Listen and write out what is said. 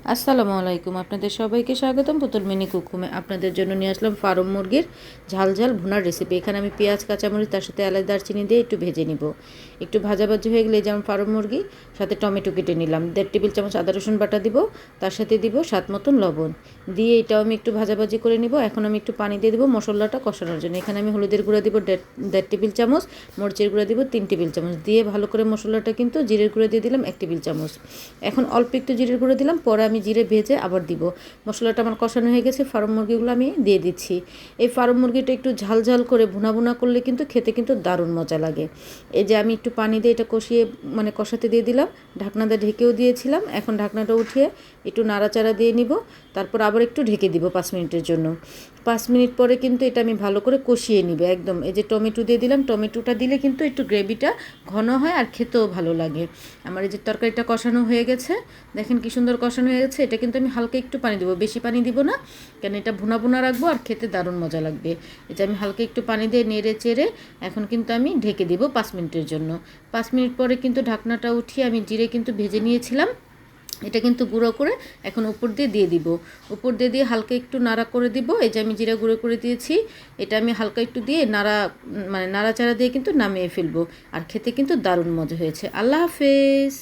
আসসালামু আলাইকুম, আপনাদের সবাইকে স্বাগতম পুতুল মিনি কুকুমে। আপনাদের জন্য নিয়ে আসলাম ফার্ম মুরগির ঝাল ঝাল ভুনার রেসিপি। এখানে আমি পেঁয়াজ কাঁচামরিচ তার সাথে এলাচ দারচিনি দিয়ে একটু ভেজে নিব। একটু ভাজাভাজি হয়ে গেলে যেমন ফার্ম মুরগি, সাথে টমেটো কেটে নিলাম, 1.5 টেবিল চামচ আদা রসুন বাটা দিব, তার সাথে দিব স্বাদ মতন লবণ দিয়ে এটাও আমি একটু ভাজাভাজি করে নিব। এখন আমি একটু পানি দিয়ে দেবো মশলাটা কষানোর জন্য। এখানে আমি হলুদের গুঁড়া দিব 1.5 টেবিল চামচ, মরিচের গুঁড়া দিব 3 টেবিল চামচ দিয়ে ভালো করে মশলাটা কিন্তু জিরের গুঁড়া দিয়ে দিলাম 1 টেবিল চামচ। এখন অল্প একটু জিরের গুঁড়ো দিলাম, পরে আমি জিরে ভেজে আবার দিব। মশলাটা আমার কষানো হয়ে গেছে, ফার্ম মুরগিগুলো আমি দিয়ে দিচ্ছি। এই ফার্ম মুরগিটা একটু ঝাল ঝাল করে ভুনা ভুনা করলে কিন্তু খেতে কিন্তু দারুণ মজা লাগে। এই যে আমি একটু পানি দিয়ে এটা কষিয়ে কষাতে দিয়ে দিলাম, ঢাকনা দিয়ে ঢেকেও দিয়েছিলাম। এখন ঢাকনাটা উঠিয়ে একটু নাড়াচাড়া দিয়ে নিব, তারপর আবার একটু ঢেকে দিব 5 মিনিটের জন্য। 5 মিনিট পরে কিন্তু এটা আমি ভালো করে কষিয়ে নিব একদম। এই যে টমেটো দিয়ে দিলাম, টমেটোটা দিলে কিন্তু একটু গ্রেভিটা ঘন হয় আর খেতেও ভালো লাগে। আমার এই যে তরকারিটা কষানো হয়ে গেছে, দেখেন কি সুন্দর কষানো হয়ে গেছে। এটা কিন্তু আমি হালকা একটু পানি দেবো, বেশি পানি দিব না, কেন এটা ভুনা ভুনা রাখবো আর খেতে দারুণ মজা লাগবে। এটা আমি হালকা একটু পানি দিয়ে নেড়ে চেড়ে এখন কিন্তু আমি ঢেকে দিব 5 মিনিটের জন্য। 5 মিনিট পরে কিন্তু ঢাকনাটা উঠিয়ে আমি জিরে কিন্তু ভেজে নিয়েছিলাম, এটা কিন্তু গুঁড়ো করে এখন উপর দিয়ে দিয়ে দিব। উপর দিয়ে দিয়ে হালকা একটু নাড়া করে দিব। এই যে আমি জিরা গুঁড়ো করে দিয়েছি, এটা আমি হালকা একটু দিয়ে নাড়াচাড়া দিয়ে কিন্তু নামিয়ে ফেলবো। আর খেতে কিন্তু দারুণ মজা হয়েছে। আল্লাহ হাফেজ।